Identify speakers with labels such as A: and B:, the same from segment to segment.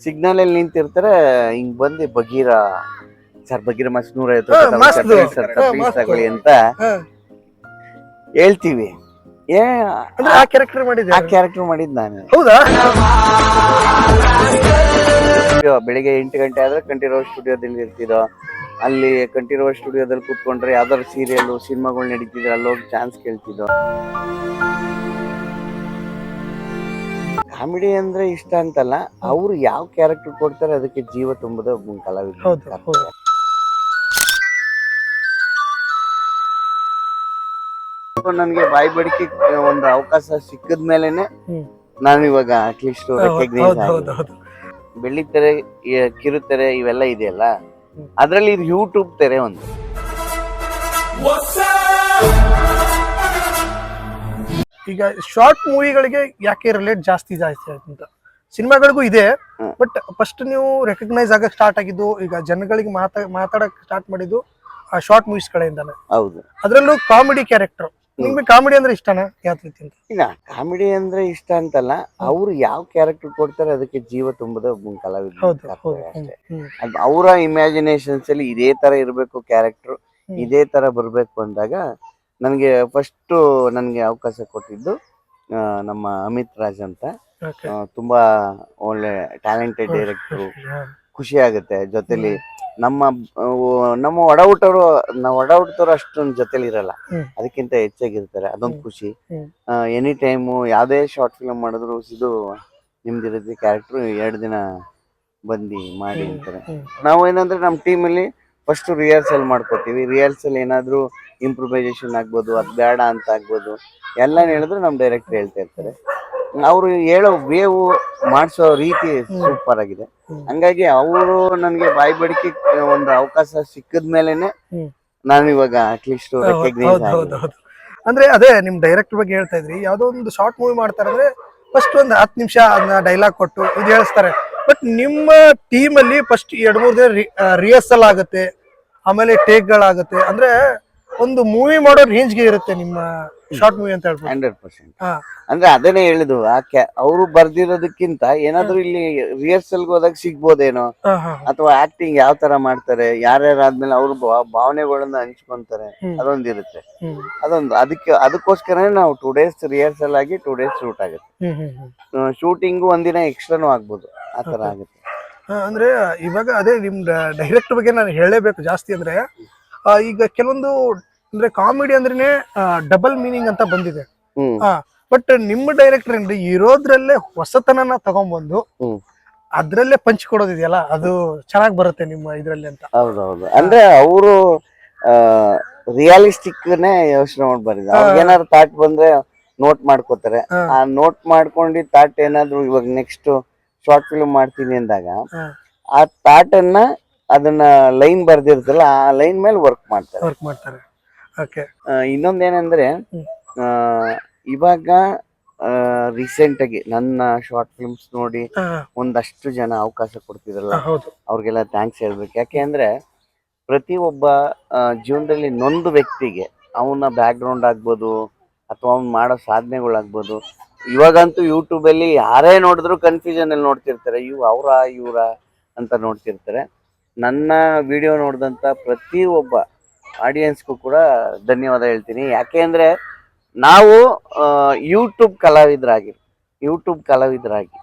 A: Signal ಅಲ್ಲಿ ನಿಂತಿರ್ತಾರೆ, ಹಿಂಗ್ ಬಂದು ಬಗೀರ ಸರ್ ಬಗೀರ ಮಸ್ 150
B: ಹಾ,
A: ರೂಪಾಯಿ
B: ಮಸ್ತ್.
A: ಸರ್
B: ಹಾ,
A: ಪ್ಲೀಸ್
B: ಮಸ್ತ್.
A: ತಗೊಳ್ಳಿ ಅಂತ
B: ಹಾ.
A: ಹೇಳ್ತೀವಿ. ಏ
B: ಅಂದ್ರೆ ಆ ಕ್ಯಾರೆಕ್ಟರ್
A: ಆ
B: ಮಾಡಿದ್ದಾರೆ.
A: ಕ್ಯಾರೆಕ್ಟರ್ ಮಾಡಿದ್ ನಾನು.
B: ಹೌದಾ?
A: ಬೆಳಿಗ್ಗೆ 8 ಗಂಟೆ ಆದ್ರೆ ಕಂಠೀರವ ಸ್ಟುಡಿಯೋದಲ್ಲಿ ಇರ್ತಿದ್ದೋ. ಅಲ್ಲಿ ಕಂಠೀರವ ಸ್ಟುಡಿಯೋದಲ್ಲಿ ಕೂತ್ಕೊಂಡ್ರೆ ಯಾವ್ದಾದ್ರು ಸೀರಿಯಲ್ ಸಿನಿಮಾಗಳು ನಡೀತಿದ್ರೆ ಅಲ್ಲಿ ಹೋಗಿ ಚಾನ್ಸ್ ಕೇಳ್ತಿದ್ದೋ. ಕಾಮಿಡಿ ಅಂದ್ರೆ ಇಷ್ಟ ಅಂತಲ್ಲ, ಅವ್ರು ಯಾವ ಕ್ಯಾರೆಕ್ಟರ್ ಕೊಡ್ತಾರೆ ಅದಕ್ಕೆ ಜೀವ ತುಂಬದ ಒಬ್ಬ ಕಲಾವಿದ.
B: ಹೌದು, ಹೌದು.
A: ನನ್ಗೆ ಬಾಯಿ ಬಡಿಕೆ ಒಂದು ಅವಕಾಶ ಸಿಕ್ಕದ ಮೇಲೆನೆ
B: ಹ್ಮ್.
A: ನಾನು ಇವಾಗ ಅಟ್ಲೀಸ್ಟ್ ರೆಕಗ್ನೈಸ್
B: ಹೌದು, ಹೌದು,
A: ಆಗಿದೆ.
B: ಹೌದು.
A: ಬೆಳ್ಳಿತೆರೆ, ಕಿರುತೆರೆ ಇವೆಲ್ಲ ಇದೆಯಲ್ಲ, ಅದ್ರಲ್ಲಿ ಇದು ಯೂಟ್ಯೂಬ್ ತೆರೆ ಒಂದು.
B: ಈಗ ಶಾರ್ಟ್ ಮೂವಿಗಳಿಗೆ ಯಾಕೆ ರಿಲೇಟ್ ಜಾಸ್ತಿ ಅಂತ ಸಿನಿಮಾಗಳಿಗೂ ಇದೆ, ಬಟ್ ಫಸ್ಟ್ ನೀವು ರೆಕಗ್ನೈಸ್ ಆಗಕ್ ಸ್ಟಾರ್ಟ್ ಆಗಿದ್ದು, ಈಗ ಜನಗಳಿಗೆ ಮಾತಾಡಕ್ ಸ್ಟಾರ್ಟ್ ಮಾಡಿದ್ದು ಆ ಶಾರ್ಟ್ ಮೂವೀಸ್ ಕಡೆಯಿಂದಾನೆ.
A: ಹೌದು.
B: ಅದ್ರಲ್ಲೂ ಕಾಮಿಡಿ ಕ್ಯಾರೆಕ್ಟರ್. ನಿಮ್ಗೆ ಕಾಮಿಡಿ ಅಂದ್ರೆ ಇಷ್ಟನಾ? ಯಾವ ರೀತಿ ಅಂತ?
A: ಈಗ ಕಾಮಿಡಿ ಅಂದ್ರೆ ಇಷ್ಟ ಅಂತಲ್ಲ, ಅವ್ರು ಯಾವ ಕ್ಯಾರೆಕ್ಟರ್ ಕೊಡ್ತಾರೆ ಅದಕ್ಕೆ ಜೀವ ತುಂಬದ ಒಬ್ಬ ಕಲಾವಿದ.
B: ಹೌದು,
A: ಅಷ್ಟೇ. ಅವರ ಇಮ್ಯಾಜಿನೇಷನ್ಸ್ ಅಲ್ಲಿ ಇದೇ ತರ ಇರ್ಬೇಕು ಕ್ಯಾರೆಕ್ಟರ್, ಇದೇ ತರ ಬರ್ಬೇಕು ಅಂದಾಗ ನನಗೆ ಫಸ್ಟ್ ನನ್ಗೆ ಅವಕಾಶ ಕೊಟ್ಟಿದ್ದು ನಮ್ಮ ಅಮಿತ್ ರಾಜ್ ಅಂತ. ತುಂಬಾ ಒಳ್ಳೆ ಟ್ಯಾಲೆಂಟೆಡ್ ಡೈರೆಕ್ಟ್ರು. ಖುಷಿ ಆಗುತ್ತೆ ಜೊತೆಲಿ ನಮ್ಮ ಒಡ ಹುಟ್ಟೋರು ಅಷ್ಟೊಂದು ಜೊತೆಲಿ ಇರಲ್ಲ, ಅದಕ್ಕಿಂತ ಹೆಚ್ಚಾಗಿರ್ತಾರೆ. ಅದೊಂದು ಖುಷಿ. ಎನಿ ಟೈಮು ಯಾವುದೇ ಶಾರ್ಟ್ ಫಿಲ್ಮ್ ಮಾಡಿದ್ರು ಇದು ನಿಮ್ದಿರುತ್ತೆ ಕ್ಯಾರೆಕ್ಟ್ರು, 2 ದಿನ ಬಂದು ಮಾಡಿ ಅಂತಾರೆ. ನಾವು ಏನಂದ್ರೆ ನಮ್ಮ ಟೀಮಲ್ಲಿ ಫಸ್ಟ್ ರಿಹರ್ಸಲ್ ಮಾಡ್ಕೋತೀವಿ. ರಿಹರ್ಸಲ್ ಏನಾದರೂ ಇಂಪ್ರೂವೈಸೇಷನ್ ಆಗ್ಬೋದು, ಅದು ಬೇಡ ಅಂತ ಆಗ್ಬೋದು, ಎಲ್ಲ ಹೇಳಿದ್ರು ನಮ್ಮ ಡೈರೆಕ್ಟರ್ ಹೇಳ್ತಾ ಇರ್ತಾರೆ. ಅವರು ಹೇಳೋ ವೇವು ಮಾಡಿಸೋ ರೀತಿ ಸೂಪರ್ ಆಗಿದೆ. ಹಂಗಾಗಿ ಅವರು ನನಗೆ ಬಾಯಿ ಬಡಿಕೆ ಒಂದು ಅವಕಾಶ ಸಿಕ್ಕದ ಮೇಲೆನೆ ನಾನು ಇವಾಗ ಅಟ್ಲೀಸ್ಟ್ ರೆಕಗ್ನೈಸ್ ಆಗಿದೆ.
B: ಅಂದ್ರೆ ಅದೇ ನಿಮ್ ಡೈರೆಕ್ಟರ್ ಬಗ್ಗೆ ಹೇಳ್ತಾ ಇದ್ರಿ, ಯಾವ್ದೋ ಒಂದು ಶಾರ್ಟ್ ಮೂವಿ ಮಾಡ್ತಾರೆ ಅಂದ್ರೆ ಫಸ್ಟ್ ಒಂದು 10 ನಿಮಿಷ ಅದನ್ನ ಡೈಲಾಗ್ ಕೊಟ್ಟು ಇದು ಹೇಳಿಸ್ತಾರೆ. ಬಟ್ ನಿಮ್ಮ ಟೀಮ್ ಅಲ್ಲಿ ಫಸ್ಟ್ 2-3 ದಿನ ರಿಹರ್ಸಲ್ ಆಗುತ್ತೆ, ಆಮೇಲೆ ಟೇಕ್ಗಳಾಗುತ್ತೆ. ಅಂದ್ರೆ ಒಂದು ಮೂವಿ ಮಾಡೋ ರೇಂಜ್ಗೆ ಇರುತ್ತೆ ನಿಮ್ಮ ಶಾರ್ಟ್ ಮೂವಿ ಅಂತ ಹೇಳ್ಬೋದು.
A: 100%. ಅಂದ್ರೆ ಅದನ್ನೇ ಹೇಳಿದ್ರು, ಅವರು ಬರ್ದಿರೋದಕ್ಕಿಂತ ಏನಾದ್ರು ಇಲ್ಲಿ ರಿಹರ್ಸಲ್ ಹೋದಾಗ ಸಿಗ್ಬೋದೇನೋ, ಅಥವಾ ಆಕ್ಟಿಂಗ್ ಯಾವ ತರ ಮಾಡ್ತಾರೆ, ಯಾರ್ಯಾರಾದ್ಮೇಲೆ ಅವ್ರ ಭಾವನೆಗಳನ್ನ ಹಂಚ್ಕೊಂತಾರೆ, ಅದೊಂದಿರುತ್ತೆ. ಅದಕ್ಕೋಸ್ಕರನೇ ನಾವು 2 days ರಿಹರ್ಸಲ್ ಆಗಿ 2 days ಶೂಟ್ ಆಗುತ್ತೆ. ಶೂಟಿಂಗು ಒಂದಿನ ಎಕ್ಸ್ಟ್ರಾನು ಆಗ್ಬೋದು, ಆ ತರ ಆಗುತ್ತೆ.
B: ಅಂದ್ರೆ ಇವಾಗ ಅದೇ ನಿಮ್ ಡೈರೆಕ್ಟರ್ ಬಗ್ಗೆ ನಾನು ಹೇಳಲೇಬೇಕು ಜಾಸ್ತಿ. ಅಂದ್ರೆ ಈಗ ಕೆಲವೊಂದು ಅಂದ್ರೆ ಕಾಮಿಡಿ ಅಂದ್ರೇನೆ ಡಬಲ್ ಮೀನಿಂಗ್ ಅಂತ ಬಂದಿದೆ. ಬಟ್ ನಿಮ್ಮ ಡೈರೆಕ್ಟರ್ ಅಂದ್ರೆ ಇರೋದ್ರಲ್ಲೇ ಹೊಸತನನ ತಗೊಂಡ್ಬಂದು ಅದ್ರಲ್ಲೇ ಪಂಚ್ ಕೊಡೋದಿದೆಯಲ್ಲ, ಅದು ಚೆನ್ನಾಗಿ ಬರುತ್ತೆ ನಿಮ್ಮ ಇದ್ರಲ್ಲಿ ಅಂತ.
A: ಹೌದೌದು. ಅಂದ್ರೆ ಅವರು ರಿಯಾಲಿಸ್ಟಿಕ್ ನೇ ಯೋಚನೆ ಮಾಡ್ಬಾರ್ದು. ಅವ್ರಿಗೆ ಏನಾದ್ರು ಥಾಟ್ ಬಂದ್ರೆ ನೋಟ್ ಮಾಡ್ಕೋತಾರೆ. ಆ ನೋಟ್ ಮಾಡ್ಕೊಂಡು ಥಾಟ್ ಏನಾದ್ರು ಇವಾಗ ನೆಕ್ಸ್ಟ್ ಶಾರ್ಟ್ ಫಿಲ್ಮ್ ಮಾಡ್ತೀನಿ ಅಂದಾಗ ಆ ಥಾಟ್ ಅನ್ನ ಅದನ್ನ ಲೈನ್ ಬರ್ದಿರ್ತಲ್ಲ, ಆ ಲೈನ್ ಮೇಲೆ ವರ್ಕ್ ಮಾಡ್ತಾರೆ. ಇನ್ನೊಂದೇನಂದ್ರೆ ಇವಾಗ ರೀಸೆಂಟ್ ಆಗಿ ನನ್ನ ಶಾರ್ಟ್ ಫಿಲ್ಮ್ಸ್ ನೋಡಿ ಒಂದಷ್ಟು ಜನ ಅವಕಾಶ ಕೊಡ್ತಿದ್ರಲ್ಲ, ಅವ್ರಿಗೆಲ್ಲ ಥ್ಯಾಂಕ್ಸ್ ಹೇಳ್ಬೇಕು. ಯಾಕೆ ಅಂದ್ರೆ ಪ್ರತಿ ಒಬ್ಬ ಜೀವನದಲ್ಲಿ ನೊಂದು ವ್ಯಕ್ತಿಗೆ ಅವನ ಬ್ಯಾಕ್ ಗ್ರೌಂಡ್ ಆಗ್ಬೋದು, ಅಥವಾ ಅವ್ನು ಮಾಡೋ ಸಾಧನೆಗಳಾಗ್ಬೋದು, ಇವಾಗಂತೂ ಯೂಟ್ಯೂಬ್ ಅಲ್ಲಿ ಯಾರೇ ನೋಡಿದ್ರು ಕನ್ಫ್ಯೂಷನ್ ಅಲ್ಲಿ ನೋಡ್ತಿರ್ತಾರೆ, ಇವರ ಅಂತ ನೋಡ್ತಿರ್ತಾರೆ. ನನ್ನ ವಿಡಿಯೋ ನೋಡಿದಂಥ ಪ್ರತಿ ಒಬ್ಬ ಆಡಿಯನ್ಸ್ಗೂ ಕೂಡ ಧನ್ಯವಾದ ಹೇಳ್ತೀನಿ. ಯಾಕೆ ಅಂದರೆ ನಾವು ಯೂಟ್ಯೂಬ್ ಕಲಾವಿದರಾಗಿ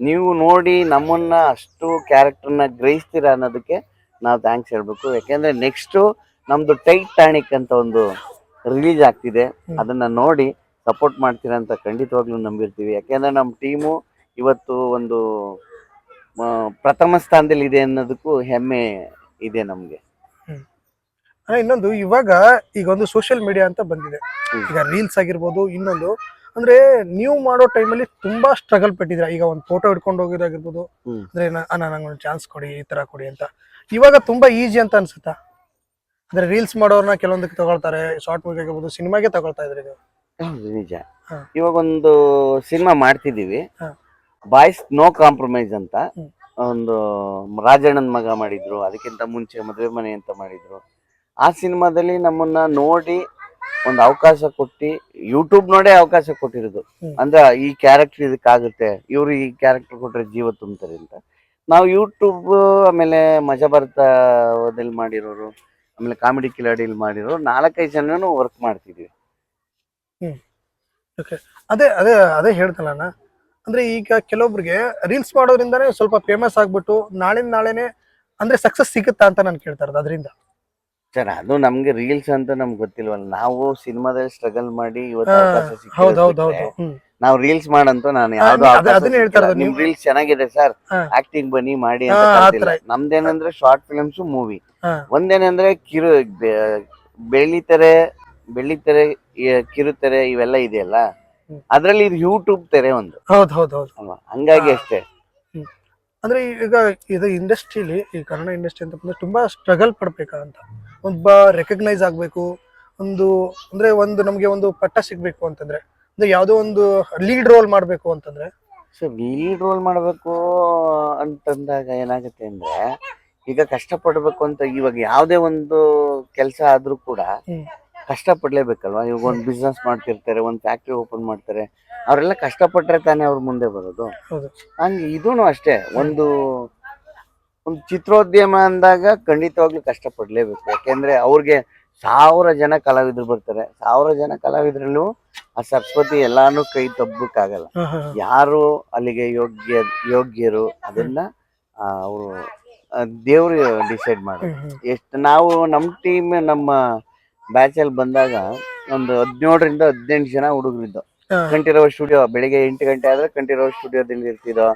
A: ನೀವು ನೋಡಿ ನಮ್ಮನ್ನು ಅಷ್ಟು ಕ್ಯಾರೆಕ್ಟರ್ನ ಗ್ರಹಿಸ್ತೀರ ಅನ್ನೋದಕ್ಕೆ ನಾವು ಥ್ಯಾಂಕ್ಸ್ ಹೇಳಬೇಕು. ಯಾಕೆಂದರೆ ನೆಕ್ಸ್ಟು ನಮ್ಮದು ಟೈಟಾನಿಕ್ ಅಂತ ಒಂದು ರಿಲೀಸ್ ಆಗ್ತಿದೆ, ಅದನ್ನು ನೋಡಿ ಸಪೋರ್ಟ್ ಮಾಡ್ತೀರಾ ಅಂತ ಖಂಡಿತವಾಗ್ಲೂ ನಂಬಿರ್ತೀವಿ. ಯಾಕೆಂದರೆ ನಮ್ಮ ಟೀಮು ಇವತ್ತು ಒಂದು ಪ್ರಥಮ ಸ್ಥಾನದಲ್ಲಿ ಇದೆ ಅನ್ನೋದಕ್ಕೂ ಹೆಮ್ಮೆ ಇದೆ ನಮಗೆ.
B: ಇನ್ನೊಂದು, ಇವಾಗ ಈಗ ಒಂದು ಸೋಷಿಯಲ್ ಮೀಡಿಯಾ ಅಂತ ಬಂದಿದೆ. ಈಗ ರೀಲ್ಸ್ ಆಗಿರ್ಬೋದು, ಇನ್ನೊಂದು ಅಂದ್ರೆ ನೀವು ಮಾಡೋ ಟೈಮಲ್ಲಿ ತುಂಬಾ ಸ್ಟ್ರಗಲ್ ಪಟ್ಟಿದ್ರ. ಈಗ ಒಂದು ಫೋಟೋ ಹಿಡ್ಕೊಂಡು ಹೋಗೋದಾಗಿರ್ಬೋದು, ಅಂದ್ರೆ ನಂಗೊಂದು ಚಾನ್ಸ್ ಕೊಡಿ, ಈ ತರ ಕೊಡಿ ಅಂತ. ಇವಾಗ ತುಂಬಾ ಈಜಿ ಅಂತ ಅನ್ಸುತ್ತಾ? ಅಂದ್ರೆ ರೀಲ್ಸ್ ಮಾಡೋರ್ನ ಕೆಲವೊಂದಕ್ಕೆ ತಗೊಳ್ತಾರೆ, ಶಾರ್ಟ್ ಮೂವಿ ಆಗಿರ್ಬೋದು, ಸಿನಿಮಾಗೆ ತಗೊಳ್ತಾ ಇದ್ರೆ.
A: ಹೌದು, ನಿಜ. ಇವಾಗ ಒಂದು ಸಿನಿಮಾ ಮಾಡ್ತಿದೀವಿ, ಬಾಯ್ಸ್ ನೋ ಕಾಂಪ್ರಮೈಸ್ ಅಂತ. ಒಂದು ರಾಜಣ್ಣನ ಮಗ ಮಾಡಿದ್ರು, ಅದಕ್ಕಿಂತ ಮುಂಚೆ ಮದುವೆ ಮನೆ ಅಂತ ಮಾಡಿದ್ರು. ಆ ಸಿನಿಮಾದಲ್ಲಿ ನಮ್ಮನ್ನ ನೋಡಿ ಒಂದು ಅವಕಾಶ ಕೊಟ್ಟು, ಯೂಟ್ಯೂಬ್ ನೋಡೇ ಅವಕಾಶ ಕೊಟ್ಟಿರೋದು. ಅಂದ್ರೆ ಈ ಕ್ಯಾರೆಕ್ಟರ್ ಇದಕ್ಕಾಗುತ್ತೆ, ಇವ್ರು ಈ ಕ್ಯಾರೆಕ್ಟರ್ ಕೊಟ್ರೆ ಜೀವ ತುಂಬ್ತಾರೆ ಅಂತ. ನಾವು ಯೂಟ್ಯೂಬ್ ಆಮೇಲೆ ಮಜಾ ಬರ್ತಾ ಹೋದಲ್ಲಿ ಮಾಡಿರೋರು, ಆಮೇಲೆ ಕಾಮಿಡಿ ಕಿಲಾಡಿಲಿ ಮಾಡಿರೋರು 4-5 ಜನನು ವರ್ಕ್ ಮಾಡ್ತಿದ್ವಿ.
B: ಹ್ಮ್ ಓಕೆ. ಅದೇ ಅದೇ ಅದೇ ಹೇಳ್ತಲ್ಲ ಅಣ್ಣ, ಅಂದ್ರೆ ಈಗ ಕೆಲವೊಬ್ರಿಗೆ ರೀಲ್ಸ್ ಮಾಡೋದ್ರಿಂದಾನೇ ಸ್ವಲ್ಪ ಫೇಮಸ್ ಆಗ್ಬಿಟ್ಟು ನಾಳಿನ ನಾಳೆನೆ ಅಂದ್ರೆ ಸಕ್ಸಸ್ ಸಿಗುತ್ತಾ ಅಂತ ನಾನು ಕೇಳ್ತಾ ಇರೋದು ಅದರಿಂದ.
A: ಸರ್ ಅದು ನಮ್ಗೆ ರೀಲ್ಸ್ ಅಂತ ನಮ್ಗೆ ಗೊತ್ತಿಲ್ವಲ್ಲ. ನಾವು ಸಿನಿಮಾದಲ್ಲಿ ಸ್ಟ್ರಗಲ್ ಮಾಡಿ ಇವತ್ತು
B: ಹಾ,
A: ಅವಕಾಶ
B: ಹೌದು
A: ಸಿಕ್ಕಿರೋದು
B: ಹೌದು
A: ಬಿಟ್ರೆ
B: ಹೌದು. ಹ್ಮ್
A: ನಾವು ರೀಲ್ಸ್ ಮಾಡಂತೂ ನಾನು
B: ಆ,
A: ಯಾವ್ದು
B: ಅದೇ
A: ಅವಕಾಶ
B: ಅದನ್ನೇ ಹೇಳ್ತಾ
A: ಸಿಕ್ಕಿಲ್ಲ.
B: ಇರೋದು
A: ನಿಮ್
B: ನೀವು.
A: ರೀಲ್ಸ್ ಚೆನ್ನಾಗಿದೆ ಸರ್,
B: ಹಾ,
A: ಆಕ್ಟಿಂಗ್ ಬನ್ನಿ ಮಾಡಿ
B: ಹಾ,
A: ಅಂತ
B: ಆ
A: ಕಲ್ತಿಲ್ಲ.
B: ತರ.
A: ನಮ್ದೇನಂದ್ರೆ ಶಾರ್ಟ್ ಫಿಲ್ಮ್ಸ್, ಮೂವಿ.
B: ಹಾ,
A: ಒಂದೇನಂದ್ರೆ ಬೆಳ್ಳಿತೆರೆ ಬೆಳ್ಳಿತೆರೆ ಕಿರುತೆರೆ ಇವೆಲ್ಲ ಇದೆಯಲ್ಲ,
B: ಹ್ಮ್.
A: ಅದ್ರಲ್ಲಿ ಇದು ಯೂಟ್ಯೂಬ್ ತೆರೆ ಒಂದು
B: ಹೌದು ಹೌದು ಹೌದು.
A: ಅಲ್ವಾ, ಹಂಗಾಗಿ
B: ಹಾ.
A: ಅಷ್ಟೇ.
B: ಹ್ಮ್. ಅಂದ್ರೆ ಈಗ ಇದು ಇಂಡಸ್ಟ್ರಿಲಿ, ಈ ಕನ್ನಡ ಇಂಡಸ್ಟ್ರಿ ಅಂತ ಬಂದ್ರೆ ತುಂಬಾ ಸ್ಟ್ರಗಲ್ ಪಡ್ಬೇಕಂತ, ಒಬ್ಬ ರೆಕಗ್ನೈಸ್ ಆಗ್ಬೇಕು, ಒಂದು ಅಂದ್ರೆ ಒಂದು ನಮ್ಗೆ ಒಂದು ಪಟ್ಟ ಸಿಗ್ಬೇಕು ಅಂತಂದ್ರೆ, ಅಂದ್ರೆ ಯಾವ್ದೋ ಒಂದು ಲೀಡ್ ರೋಲ್ ಮಾಡ್ಬೇಕು ಅಂತಂದ್ರೆ.
A: ಸೊ ಲೀಡ್ ರೋಲ್ ಮಾಡಬೇಕು ಅಂತಂದಾಗ ಏನಾಗುತ್ತೆ ಅಂದ್ರೆ, ಈಗ ಕಷ್ಟಪಡ್ಬೇಕು ಅಂತ ಇವಾಗ ಯಾವುದೇ ಒಂದು ಕೆಲಸ ಆದ್ರೂ ಕೂಡ
B: ಹ್ಮ್
A: ಕಷ್ಟಪಡ್ಲೇಬೇಕಲ್ವಾ. ಇವಾಗ ಒಂದು ಬಿಸ್ನೆಸ್ ಮಾಡ್ತಿರ್ತಾರೆ, ಒಂದು ಫ್ಯಾಕ್ಟ್ರಿ ಓಪನ್ ಮಾಡ್ತಾರೆ, ಅವರೆಲ್ಲ ಕಷ್ಟಪಟ್ರೆ ತಾನೇ ಅವ್ರು ಮುಂದೆ ಬರೋದು.
B: ಹೌದು.
A: ಹಂಗೆ ಇದೂ ಅಷ್ಟೇ. ಒಂದು ಒಂದು ಚಿತ್ರೋದ್ಯಮ ಅಂದಾಗ ಖಂಡಿತವಾಗ್ಲೂ ಕಷ್ಟಪಡ್ಲೇಬೇಕು. ಯಾಕೆಂದ್ರೆ ಅವ್ರಿಗೆ 1000 ಜನ ಕಲಾವಿದರು ಬರ್ತಾರೆ. 1000 ಜನ ಕಲಾವಿದ್ರಲ್ಲೂ ಆ ಸರಸ್ವತಿ ಎಲ್ಲಾನು ಕೈ ತಬ್ಬಕ್ಕಾಗಲ್ಲ.
B: ಹಾ, ಹಾ, ಹಾ.
A: ಯಾರು ಅಲ್ಲಿಗೆ ಯೋಗ್ಯರು ಅದನ್ನ ಅವರು ದೇವ್ರು ಡಿಸೈಡ್ ಮಾಡೋದು.
B: ಹ್ಮ್ ಹ್ಮ್
A: ಎಷ್ಟು ನಾವು ನಮ್ಮ ಟೀಮ್ ನಮ್ಮ ಬ್ಯಾಚ್ ಅಲ್ಲಿ ಬಂದಾಗ ಒಂದು 17ರಿಂದ 18 ಜನ ಹುಡುಗರಿದ್ದು.
B: ಹಾ,
A: ಕಂಠೀರವ ಸ್ಟುಡಿಯೋ ಬೆಳಿಗ್ಗೆ 8 ಗಂಟೆ ಆದ್ರೆ ಕಂಠೀರವ ಸ್ಟುಡಿಯೋದಲ್ಲಿ ಇರ್ತಿದ್ದೋ.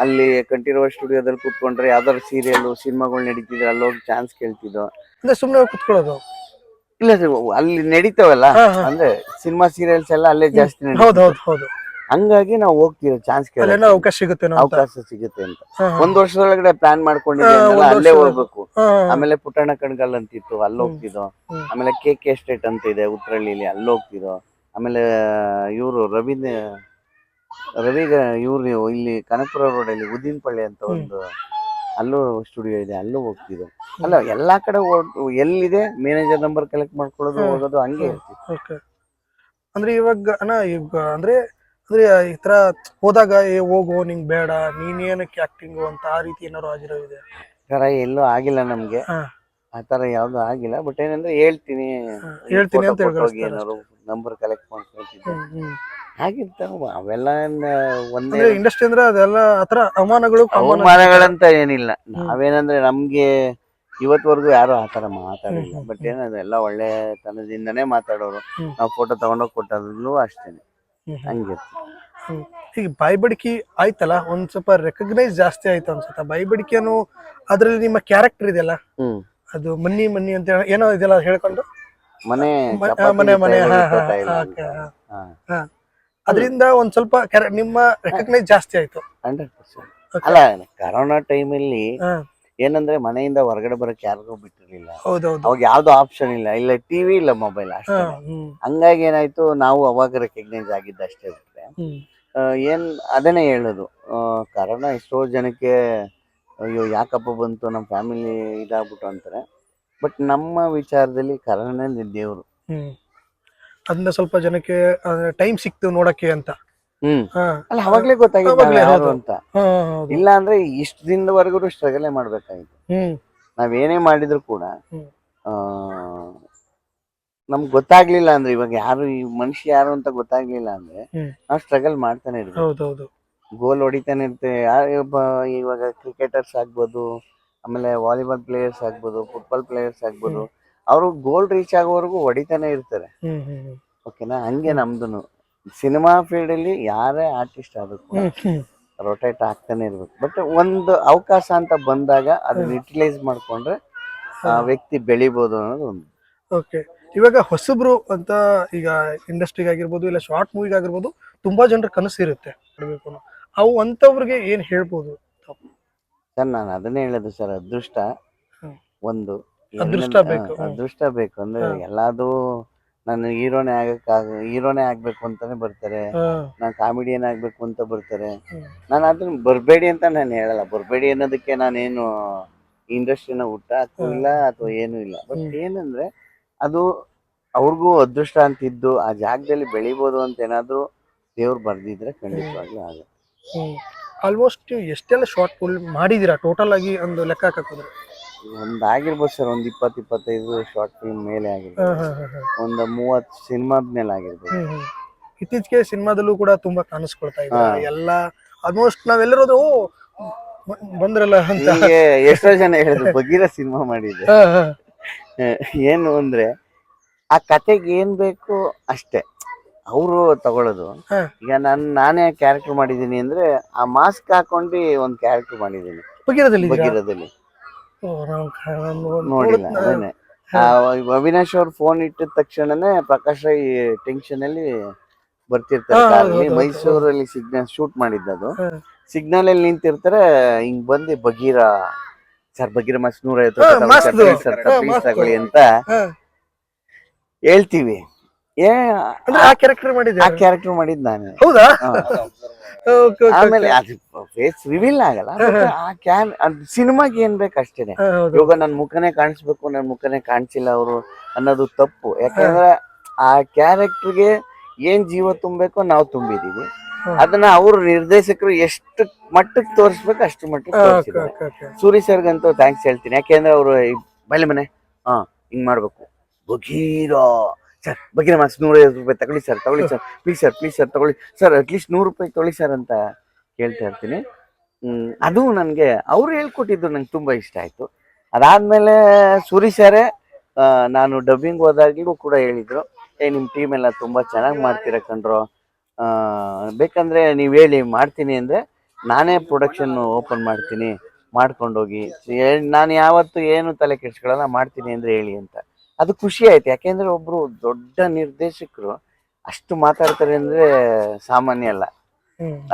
A: ಅಲ್ಲಿ ಕಂಠೀರವ ಸ್ಟುಡಿಯೋದಲ್ಲಿ ಕೂತ್ಕೊಂಡ್ರೆ ಯಾವ್ದಾದ್ರು ಸೀರಿಯಲ್ ಸಿನಿಮಾಗಳು ನಡೀತಿದ್ರೆ ಅಲ್ಲಿ ಹೋಗಿ ಚಾನ್ಸ್ ಕೇಳ್ತಿದ್ದೋ.
B: ಅಂದ್ರೆ ಸುಮ್ನೆ ಹೋಗಿ ಕುತ್ಕೊಳ್ಳೋದು.
A: ಇಲ್ಲ ಸರ್, ಅಲ್ಲಿ ನಡೀತಾವಲ್ಲ,
B: ಹಾ, ಹಾ.
A: ಅಂದ್ರೆ ಸಿನಿಮಾ ಸೀರಿಯಲ್ಸ್ ಎಲ್ಲ ಅಲ್ಲೇ ಜಾಸ್ತಿ
B: ಹೌದು
A: ನಡೀತಿತ್ತು.
B: ಹೌದು ಹೌದು.
A: ಹಂಗಾಗಿ ನಾವು ಹೋಗ್ತೀವಿ ಚಾನ್ಸ್
B: ಅಲ್ಲೇನೋ
A: ಕೇಳೋಕೆ,
B: ಅವಕಾಶ ಸಿಗುತ್ತೇನೋ ಅಂತ.
A: ಅವಕಾಶ ಸಿಗುತ್ತೆ ಅಂತ.
B: ಹಾ, ಹಾ.
A: ಒಂದ್ ವರ್ಷದೊಳಗಡೆ ಪ್ಲಾನ್ ಮಾಡ್ಕೊಂಡಿದ್ದೆ
B: ಹಾ,
A: ಅಂದ್ನಲ್ಲ,
B: ಒಂದ್
A: ಅಲ್ಲೇ
B: ವರ್ಷ.
A: ಹೋಗ್ಬೇಕು.
B: ಹಾ, ಹಾ, ಹಾ.
A: ಆಮೇಲೆ ಪುಟ್ಟಣ್ಣ ಕಣ್ಗಲ್ ಅಂತಿತ್ತು, ಅಲ್ಲಿ
B: ಹ್ಮ್
A: ಹೋಗ್ತಿದ್ದೋ.
B: ಹ್ಮ್
A: ಆಮೇಲೆ KK ಎಸ್ಟೇಟ್ ಅಂತ ಇದೆ ಉತ್ರಳ್ಳಿಲಿ, ಅಲ್ಲಿ ಹೋಗ್ತಿದ್ದೋ. ಆಮೇಲೆ ಇವರು ರವಿಗ ಇವ್ರು ಇಲ್ಲಿ ಕನಕಪುರ ರೋಡಲ್ಲಿ ಉದ್ದಿನಪಳ್ಳಿ ಅಂತ
B: ಹ್ಮ್
A: ಒಂದು, ಅಲ್ಲೂ ಸ್ಟುಡಿಯೋ ಇದೆ, ಅಲ್ಲೂ ಹೋಗ್ತಿದ್ದೋ.
B: ಹ್ಮ್.
A: ಅಲ್ಲ ಎಲ್ಲಾ ಕಡೆ ಎಲ್ಲಿದೆ ಮ್ಯಾನೇಜರ್ ನಂಬರ್ ಕಲೆಕ್ಟ್ ಮಾಡ್ಕೊಳ್ಳೋದು,
B: ಹ್ಮ್
A: ಹೋಗೋದು, ಹಂಗೆ
B: ಹ್ಮ್
A: ಇರ್ತಿತ್ತು.
B: ಓಕೆ. ಅಂದ್ರೆ ಇವಾಗ ಅಣ್ಣ ಈಗ ಅಂದ್ರೆ ಅಂದ್ರೆ ಈ ತರ ಹೋದಾಗ ಹೋಗು ನಿಂಗ್ ಬೇಡ, ನೀನ್ ಏನಕ್ಕೆ ಆಕ್ಟಿಂಗು ಅಂತ ಆ ರೀತಿ ಏನಾರು ಆಗಿರೋ ಇದೆ?
A: ಆ ಥರ ಎಲ್ಲೂ ಆಗಿಲ್ಲ ನಮ್ಗೆ,
B: ಹಾ,
A: ಆ ಥರ ಯಾವ್ದು ಆಗಿಲ್ಲ. ಬಟ್ ಏನಂದ್ರೆ ಹೇಳ್ತೀನಿ,
B: ಹಾ.
A: ಈ
B: ಹೇಳ್ತೀನಿ
A: ಫೋಟೋ
B: ಅಂತ
A: ಕೊಟ್ಟೋಗಿ
B: ಹೇಳ್ಕಳಿಸ್ತಾರೆ
A: ಏನಾರು
B: ಅಷ್ಟೇ.
A: ನಂಬರ್ ಕಲೆಕ್ಟ್ ಮಾಡ್ಕೊಳ್ತಿದ್ದೆ,
B: ಹ್ಮ್.
A: ಆಗಿರ್ತಾವ ಅವೆಲ್ಲ. ಒಂದೇ
B: ಅಂದ್ರೆ ಇಂಡಸ್ಟ್ರಿ ಅಂದ್ರೆ ಅದೆಲ್ಲ ಆತರ ಅವಮಾನಗಳು ಕಾಮನ್ ಆಗಿರುತ್ತೆ.
A: ಅವಮಾನಗಳಂತ ಏನಿಲ್ಲ.
B: ಹ್ಮ್
A: ನಾವೇನಂದ್ರೆ ನಮ್ಗೆ ಇವತ್ವರೆಗೂ ಯಾರು ಆ ಥರ
B: ಹ್ಮ್
A: ಮಾತಾಡಿಲ್ಲ.
B: ಹ್ಮ್
A: ಬಟ್
B: ಹ್ಮ್
A: ಏನಂದ್ರೆ ಎಲ್ಲ ಒಳ್ಳೆತನದಿಂದನೇ ಮಾತಾಡೋರು.
B: ಹ್ಮ್
A: ನಾವು ಫೋಟೋ ತಗೊಂಡೋಗಿ ಕೊಟ್ಟಲ್ಲೂ ಅಷ್ಟೇನೆ,
B: ಹ್ಮ್ ಹ್ಮ್
A: ಹಂಗಿತ್ತು.
B: ಹ್ಮ್. ಈಗ ಬಾಯ್ಬಡಿಕೆ ಆಯ್ತಲ್ಲ, ಒಂದ್ ಸ್ವಲ್ಪ ರೆಕಗ್ನೈಸ್ ಜಾಸ್ತಿ ಆಯ್ತು ಅನ್ಸುತ್ತೆ ಬಾಯ್ಬಡಿಕೆನು. ಅದ್ರಲ್ಲಿ ನಿಮ್ಮ ಕ್ಯಾರೆಕ್ಟರ್ ಇದೆಯಲ್ಲ,
A: ಹ್ಮ್
B: ಅದು ಮನ್ನಿ ಮನ್ನಿ ಅಂತ ಏನೋ ಇದೆಲ್ಲ ಹೇಳ್ಕೊಂಡು
A: ಮನೆ
B: ಮನೆ
A: ಚಪಾತಿ
B: ಮನೆ. ಹಾ ಹಾ
A: ತೋಟ ಇಲ್ಲ ಅಂತ.
B: ಓಕೆ.
A: ಹಾ,
B: ಹಾ, ಅದರಿಂದ ಒಂದ್ ಸ್ವಲ್ಪ ನಿಮ್ಮ ರೆಕಗ್ನೈಸ್ ಜಾಸ್ತಿ ಆಯ್ತು.
A: 100%.
B: ಓಕೆ.
A: ಅಲ್ಲ, ಕರೋನಾ ಟೈಮಲ್ಲಿ
B: ಹಾ,
A: ಏನಂದ್ರೆ ಮನೆಯಿಂದ ಹೊರಗಡೆ ಬರಕ್ಕೆ ಯಾರಿಗೂ ಬಿಟ್ಟಿರ್ಲಿಲ್ಲ.
B: ಹೌದೌದು.
A: ಅವಾಗ ಯಾವ್ದು ಆಪ್ಷನ್ ಇಲ್ಲ, ಇಲ್ಲ ಟಿವಿ ಇಲ್ಲ ಮೊಬೈಲ್
B: ಹಾ,
A: ಅಷ್ಟೇ. ಹಂಗಾಗಿ ಏನಾಯ್ತು, ನಾವು ಅವಾಗ ರೆಕಗ್ನೈಸ್ ಆಗಿದ್ದಷ್ಟೇ ಬಿಟ್ರೆ
B: ಹ್ಮ್
A: ಏನ್ ಅದನ್ನೇ ಹೇಳೋದು. ಕರೋನಾ ಎಷ್ಟೋ ಜನಕ್ಕೆ ಅಯ್ಯೋ ಯಾಕಪ್ಪ ಬಂತು, ನಮ್ಮ ಫ್ಯಾಮಿಲಿ ಇದಾಗ್ಬಿಟ್ಟು ಅಂತಾರೆ. ಬಟ್ ನಮ್ಮ ವಿಚಾರದಲ್ಲಿ ಕರೋನಾನೇ ದೇವ್ರು.
B: ಹ್ಮ್ ಅದನ್ನ ಸ್ವಲ್ಪ ಜನಕ್ಕೆ ಟೈಮ್ ಸಿಕ್ತು ನೋಡಕ್ಕೆ ಅಂತ.
A: ಹ್ಮ್
B: ಹಾ,
A: ಅಲ್ಲ, ಅವಾಗ್ಲೇ ಗೊತ್ತಾಗಿದ್ದು ನಾವ್
B: ಅವಾಗ್ಲೇ
A: ಯಾರು
B: ಹೌದು.
A: ಅಂತ.
B: ಹಾ, ಹೌದು.
A: ಇಲ್ಲ ಅಂದ್ರೆ ಇಷ್ಟ ದಿನದವರೆಗೂ ಸ್ಟ್ರಗಲೇ ಮಾಡ್ಬೇಕಾಗಿತ್ತು.
B: ಹ್ಮ್
A: ನಾವೇನೇ ಮಾಡಿದ್ರು ಕೂಡ
B: ಹ್ಮ್
A: ಆ ನಮ್ಗೆ ಗೊತ್ತಾಗ್ಲಿಲ್ಲ ಅಂದ್ರೆ, ಇವಾಗ ಯಾರು ಈ ಮನುಷ್ಯ ಯಾರು ಅಂತ ಗೊತ್ತಾಗ್ಲಿಲ್ಲ ಅಂದ್ರೆ
B: ಹ್ಮ್
A: ನಾವು ಸ್ಟ್ರಗಲ್ ಮಾಡ್ತಾನೆ ಇರ್ಬೇಕು.
B: ಹೌದೌದು.
A: ಗೋಲ್ ಹೊಡಿತಾನೆ ಇರ್ತೇವೆ. ಇವಾಗ ಕ್ರಿಕೆಟರ್ಸ್ ಆಗ್ಬೋದು, ಆಮೇಲೆ ವಾಲಿಬಾಲ್ ಪ್ಲೇಯರ್ಸ್ ಆಗ್ಬೋದು, ಫುಟ್ಬಾಲ್ ಪ್ಲೇಯರ್ಸ್ ಆಗ್ಬೋದು,
B: ಹ್ಮ್
A: ಅವರು ಗೋಲ್ ರೀಚ್ ಆಗೋವರೆಗೂ ಹೊಡಿತಾನೆ ಇರ್ತಾರೆ.
B: ಹ್ಮ್ ಹ್ಮ್
A: ಓಕೆನಾ, ಹಂಗೆ
B: ಹ್ಮ್
A: ನಮ್ದು ಸಿನಿಮಾ ಫೀಲ್ಡ್ ಅಲ್ಲಿ ಯಾರೇ ಆರ್ಟಿಸ್ಟ್ ಆದ್ರೂ ಕೂಡ
B: ಹ್ಮ್ ಹ್ಮ್
A: ರೊಟೇಟ್ ಆಗ್ತಾನೆ ಇರ್ಬೇಕು. ಬಟ್ ಒಂದು ಅವಕಾಶ ಅಂತ ಬಂದಾಗ ಅದನ್ನ
B: ಹ್ಮ್
A: ಯುಟಿಲೈಸ್ ಮಾಡ್ಕೊಂಡ್ರೆ ಆ
B: ಹ್ಮ್
A: ವ್ಯಕ್ತಿ ಬೆಳಿಬೋದು ಅನ್ನೋದು ಒಂದು.
B: ಓಕೆ. ಇವಾಗ ಹೊಸಬ್ರು ಅಂತ ಈಗ ಇಂಡಸ್ಟ್ರಿಗೆ ಆಗಿರ್ಬೋದು, ಇಲ್ಲ ಶಾರ್ಟ್ ಮೂವಿಗೆ ಆಗಿರ್ಬೋದು, ತುಂಬಾ ಜನರ ಕನಸು ಇರುತ್ತೆ ಮಾಡ್ಬೇಕು ಅನ್ನೋ. ಅವು ಅಂತವ್ರಿಗೆ ಏನ್ ಹೇಳ್ಬೋದು?
A: ಸರ್ ನಾನು ಅದನ್ನೇ ಹೇಳೋದು ಸರ್, ಅದೃಷ್ಟ
B: ಹ್ಮ್.
A: ಒಂದು.
B: ಅದೃಷ್ಟ ಬೇಕು. ಹ್ಮ್
A: ಅದೃಷ್ಟ ಬೇಕು. ಅಂದ್ರೆ
B: ಹಾ,
A: ಎಲ್ಲಾದು ನಾನು ಹೀರೋನೇ ಆಗ್ಬೇಕು ಅಂತಾನೆ ಬರ್ತಾರೆ,
B: ಹಾ,
A: ನಾನು ಕಾಮಿಡಿಯನ್ ಆಗ್ಬೇಕು ಅಂತ ಬರ್ತಾರೆ.
B: ಹ್ಮ್
A: ನಾನು ಅದನ್ನ ಬರಬೇಡಿ ಅಂತ ನಾನು ಹೇಳಲ್ಲ. ಬರಬೇಡಿ ಅನ್ನೋದಕ್ಕೆ ನಾನೇನು ಇಂಡಸ್ಟ್ರಿನ ಹುಟ್ಟ
B: ಹಾ,
A: ಹಾಕೂ ಇಲ್ಲ ಅಥವಾ ಏನೂ ಇಲ್ಲ. ಬಟ್
B: ಹ್ಮ್
A: ಏನಂದ್ರೆ ಅದು ಅವ್ರಿಗೂ ಅದೃಷ್ಟ ಅಂತಿದ್ದು ಆ ಜಾಗದಲ್ಲಿ ಬೆಳಿಬೋದು ಅಂತ ಏನಾದ್ರು ದೇವ್ರು ಬರ್ದಿದ್ರೆ
B: ಹ್ಮ್
A: ಖಂಡಿತವಾಗ್ಲೂ ಆಗುತ್ತೆ.
B: ಹ್ಮ್ ಆಲ್ಮೋಸ್ಟ್ ಎಷ್ಟೆಲ್ಲ ಶಾರ್ಟ್ ಫಿಲ್ಮ್ ಮಾಡಿದೀರಾ ಟೋಟಲ್ ಆಗಿ ಒಂದು ಲೆಕ್ಕ ಹಾಕೋದ್ರೆ?
A: ಆಗಿರ್ಬೋದು ಸರ್, ಒಂದು 20-25 ಶಾರ್ಟ್ ಫಿಲ್ಮ್ ಮೇಲೆ ಆಗಿರ್ಬೋದು, ಒಂದು 30 ಸಿನಿಮಾದ ಮೇಲೆ ಆಗಿರ್ಬೋದು.
B: ಇತ್ತೀಚೆಗೆ ಸಿನಿಮಾದಲ್ಲೂ ಕೂಡ ತುಂಬಾ ಕಾಣಿಸ್ಕೊಳ್ತಾ ಇದ್ದಾರೆ ಎಲ್ಲ. ಆಲ್ಮೋಸ್ಟ್ ನಾವೆಲ್ಲರೂ ಬಂದ್ರಲ್ಲ ಅಂತ.
A: ಹೀಗೆ ಎಷ್ಟೋ ಜನ ಹೇಳಿದ್ರು ಬಗೀರ ಸಿನಿಮಾ ಮಾಡಿದ್ದೆ. ಏನು ಅಂದ್ರೆ ಆ ಕತೆಗೆ ಏನ್ ಬೇಕು ಅಷ್ಟೇ ಅವರು ತಗೊಳ್ಳೋದು. ಈಗ ನಾನೇ ಕ್ಯಾರೆಕ್ಟರ್ ಮಾಡಿದೀನಿ ಅಂದ್ರೆ ಆ ಮಾಸ್ಕ್ ಹಾಕೊಂಡು ಒಂದು ಕ್ಯಾರೆಕ್ಟರ್ ಮಾಡಿದೀನಿ ಬಗೀರದಲ್ಲಿ. ನೋಡಿಲ್ಲ ಅದನ್ನೇ. ಅವಿನಾಶ್ ಅವ್ರು ಫೋನ್ ಇಟ್ಟಿದ ತಕ್ಷಣನೇ ಪ್ರಕಾಶ್ ರೈ ಟೆನ್ಷನ್ ಅಲ್ಲಿ ಬರ್ತಿರ್ತಾರೆ ಕಾರಲ್ಲಿ. ಮೈಸೂರಲ್ಲಿ ಸಿಗ್ನಲ್ ಶೂಟ್ ಮಾಡಿದ್ದದು. ಸಿಗ್ನಲ್ ಅಲ್ಲಿ ನಿಂತಿರ್ತಾರೆ, ಹಿಂಗ್ ಬಂದು ಬಗೀರ ಸರ್, ಬಗೀರ ಮಾಸ್ 150 ತಗೊಳ್ಳಿ ಅಂತ ಹೇಳ್ತೀವಿ.
B: ಆ ಕ್ಯಾರೆಕ್ಟರ್
A: ಮಾಡಿದ್ ನಾನು.
B: ಹೌದಾ?
A: ಆಮೇಲೆ ಅದು ಫೇಸ್ ರಿವೀಲ್ ಆಗಲ್ಲ. ಸಿನಿಮಾಗೆ ಏನ್ ಬೇಕು ಅಷ್ಟೇನೆ. ಇವಾಗ ನನ್ ಮುಖನೇ ಕಾಣಿಸ್ಬೇಕು, ನನ್ ಮುಖನೇ ಕಾಣಿಸಿಲ್ಲ ಅವರು ಅನ್ನೋದು ತಪ್ಪು. ಯಾಕಂದ್ರೆ ಆ ಕ್ಯಾರೆಕ್ಟರ್ಗೆ ಏನ್ ಜೀವ ತುಂಬಬೇಕೋ ನಾವು ತುಂಬಿದೀವಿ. ಅದನ್ನ ಅವ್ರು ನಿರ್ದೇಶಕರು ಎಷ್ಟು ಮಟ್ಟಕ್ಕೆ ತೋರಿಸ್ಬೇಕು ಅಷ್ಟು ಮಟ್ಟಕ್ಕೆ ತೋರಿಸಿದ್ದಾರೆ. ಸೂರಿ ಸರ್ಗಂತೂ ಥ್ಯಾಂಕ್ಸ್ ಹೇಳ್ತೀನಿ. ಯಾಕೆಂದ್ರೆ ಅವರು ಬಯಲು ಮನೆ ಹಿಂಗ್ ಮಾಡ್ಬೇಕು, ಬಗೀರ ಸರ್, ಬಗೀರ ಮಾಸ್ 150 ತಗೊಳ್ಳಿ ಸರ್, ಪ್ಲೀಸ್ ಸರ್ ತಗೊಳ್ಳಿ ಸರ್, ಅಟ್ಲೀಸ್ಟ್ 100 ರೂಪಾಯಿ ತೊಗೊಳ್ಳಿ ಸರ್ ಅಂತ ಕೇಳ್ತಾ ಇರ್ತೀನಿ. ಅದು ನನ್ಗೆ ಅವ್ರು ಹೇಳ್ಕೊಟ್ಟಿದ್ದು ನಂಗೆ ತುಂಬಾ ಇಷ್ಟ ಆಯ್ತು. ಅದಾದ್ಮೇಲೆ ಸೂರಿ ಸರೇ ನಾನು ಡಬ್ಬಿಂಗ್ ಹೋದಾಗ್ಲೂ ಕೂಡ ಹೇಳಿದ್ರು, ನಿಮ್ ಟೀಮ್ ಎಲ್ಲ ತುಂಬಾ ಚೆನ್ನಾಗಿ ಮಾಡ್ತೀರ ಕಣ್ರೋ, ಬೇಕಂದ್ರೆ ನೀವ್ ಹೇಳಿ ಮಾಡ್ತೀನಿ ಅಂದ್ರೆ ನಾನೇ ಪ್ರೊಡಕ್ಷನ್ ಓಪನ್ ಮಾಡ್ತೀನಿ, ಮಾಡ್ಕೊಂಡೋಗಿ, ನಾನು ಯಾವತ್ತು ಏನು ತಲೆ ಕೆಡ್ಸ್ಕೊಳ್ಳಲ್ಲ, ಮಾಡ್ತೀನಿ ಅಂದ್ರೆ ಹೇಳಿ ಅಂತ. ಅದು ಖುಷಿ ಆಯ್ತು. ಯಾಕೆಂದ್ರೆ ಒಬ್ರು ದೊಡ್ಡ ನಿರ್ದೇಶಕರು ಅಷ್ಟು ಮಾತಾಡ್ತಾರೆ ಅಂದ್ರೆ ಸಾಮಾನ್ಯ ಅಲ್ಲ.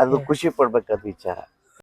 A: ಅದು ಖುಷಿ ಪಡ್ಬೇಕಾದ ವಿಚಾರ.